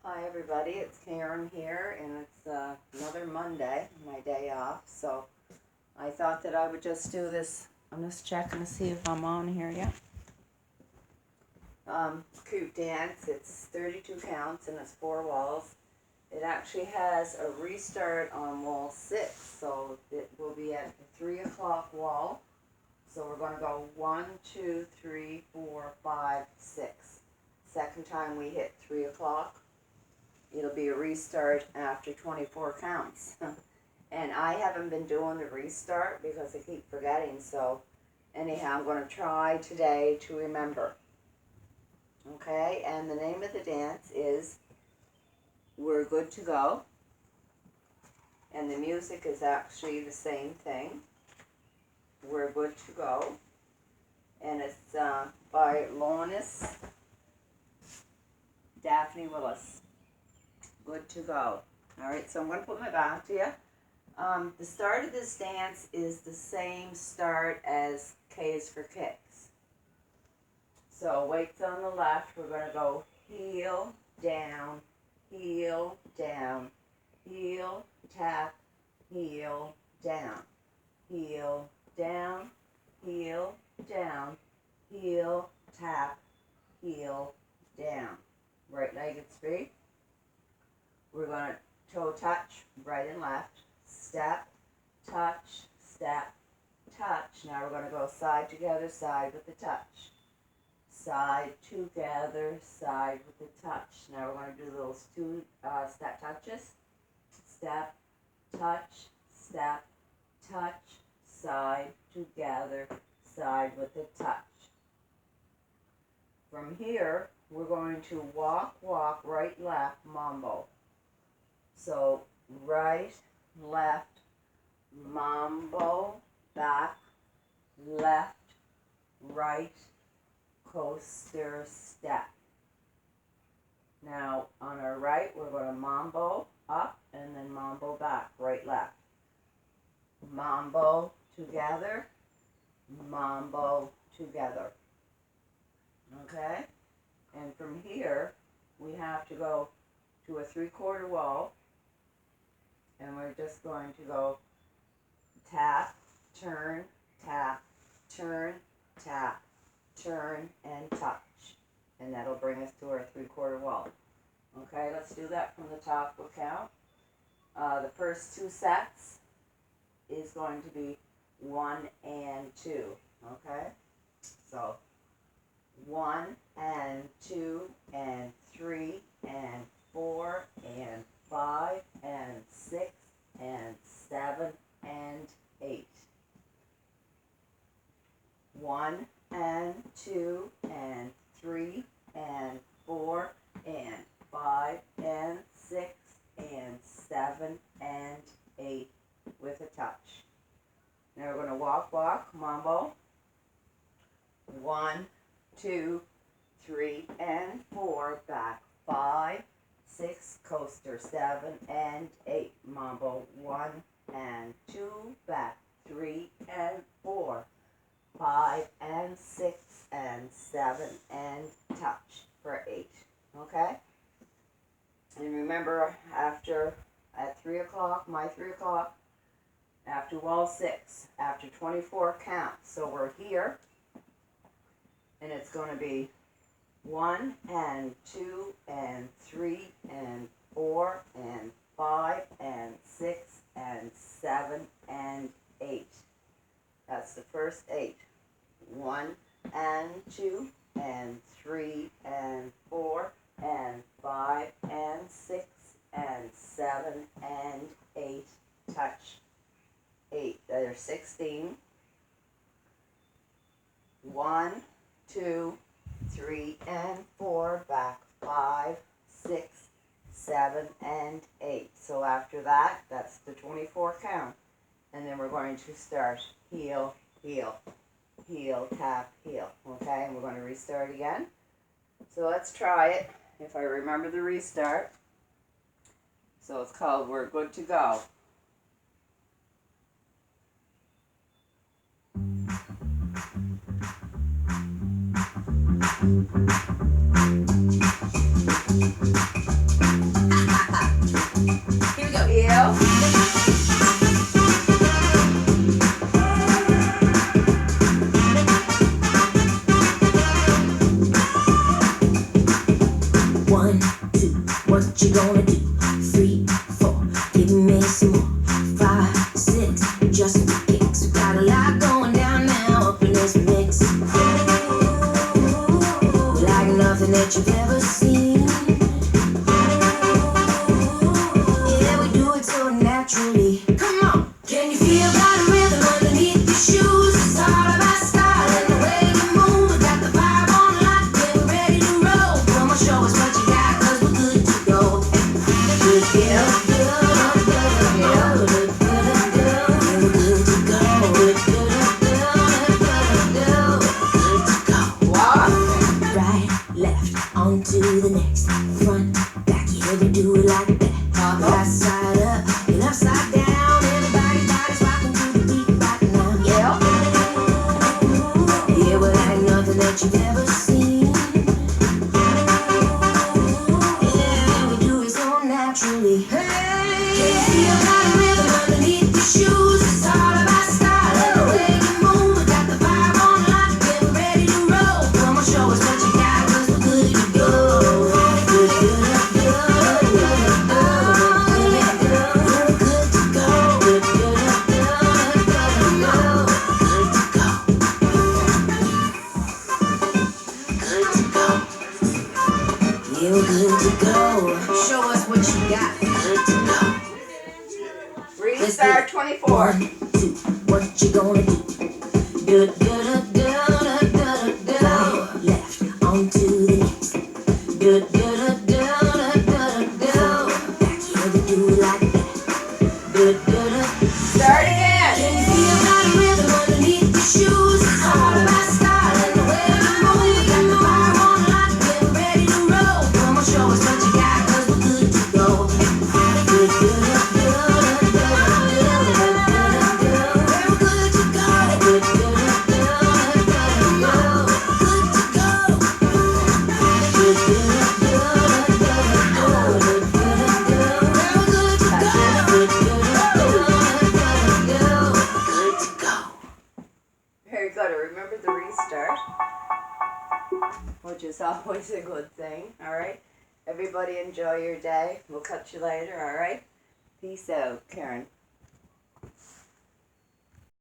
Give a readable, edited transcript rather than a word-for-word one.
Hi everybody, it's Karen here, and it's another Monday, my day off, so I thought that I would just do this. I'm just checking to see if I'm on here yet. Cute dance, it's 32 counts and it's 4 walls. It actually has a restart on wall 6, so it will be at the 3 o'clock wall. So we're going to go 1, 2, 3, 4, 5, 6. Second time we hit 3 o'clock. It'll be a restart after 24 counts. And I haven't been doing the restart because I keep forgetting. So anyhow, I'm going to try today to remember. Okay, and the name of the dance is We're Good to Go. And the music is actually the same thing. We're Good to Go. And it's by Lonis, Daphne, Willis. Good to go. Alright, so I'm going to put my back to you. The start of this dance is the same start as K is for kicks. So weights on the left, we're going to go heel, down, heel, down, heel, tap, heel, down, heel, down, heel, down, heel, tap, heel, down. Right-legged straight. We're going to toe touch, right and left, step, touch, step, touch. Now we're going to go side together, side with the touch. Side together, side with the touch. Now we're going to do those two step touches. Step, touch, step, touch, side together, side with the touch. From here, we're going to walk, right, left, mambo. So, right, left, mambo, back, left, right, coaster, step. Now, on our right, we're going to mambo up and then mambo back, right, left. Mambo together, mambo together. Okay? And from here, we have to go to a 3/4 wall. And we're just going to go tap, turn, turn, and touch. And that'll bring us to our 3/4 wall. Okay, let's do that from the top. We'll count. The first 2 sets is going to be 1 and 2. Okay? So 1 and 2 and 3 and 4 and 5 and 6 and 7 and 8. 1 and 2 and 3 and 4 and 5 and 6 and 7 and 8 with a touch. Now we're going to walk, mambo. 1, 2, 3 and 4, back 5, 6, coaster, 7 and 8, mambo, 1 and 2, back 3 and 4, 5 and 6 and 7 and touch for 8. Okay? And remember, at 3 o'clock, my 3 o'clock, after wall 6, after 24 counts. So we're here, and it's going to be 1 and 2 and 3 and 4 and 5 and 6 and 7 and 8. That's the first 8. 1 and 2 and 3 and 4 and 5 and 6 and 7 and 8. Touch. 8. There's 16. 1, 2, 3 and 4, back 5, 6, 7 and 8. So after that, that's the 24 count. And then we're going to start heel, heel, heel, tap, heel. Okay, and we're going to restart again. So let's try it, if I remember the restart. So it's called We're Good to Go. 2, what you gonna do? 3, 4, give me some more. 5, 6, just for kicks. We got a lot going down now up in this mix. Like nothing that you've ever seen. Yeah, we do it so naturally. Come on, can you feel that rhythm underneath your shoes? It's all about style and the way you move. We got the vibe on lock, yeah, we're ready to roll. Come on, show us what you got, 'cause we're good to go. Good, yeah, good, good, yeah, good, good, good. We're good to go. Good, good, good, good, good, good to go. Walk. Right, left, on to the next. Front, back, yeah, we do it like that. Right side up and upside down. Everybody's body's rocking to the beat right now. Yeah. Yeah, well, ain't nothing that you've ever seen. Yeah, we do it so naturally. Hey, can you feel that rhythm underneath your shoes? It's all about style and the way you move. We got the vibe on lock, yeah, we're ready to roll. Come on, show us what you got, 'cause we're good to go. Good, good, good, good, you're good to go. Show us what you got. Good to go. Restart 24. 1, 2, what you gonna do? Good, good, good, good, good. Left, on to the next. Good, good, good, good, good. Back here we do it like that. Good, good. Start again. Can you feel that rhythm underneath your shoes? It's all about style and the way you move. We got the vibe on lock, yeah, we're ready to roll. Come on, show us what you got, 'cause we're good to go. Good, good, good, good, good, good, good. We're good to go. Good, good, good, good, good, good to go. Good, good, good, good, good, good, good. We're good to go. Good, good, good, good to go. Very good. Remember the restart, which is always a good thing. All right. Everybody enjoy your day. We'll catch you later. All right. Peace out, Karen.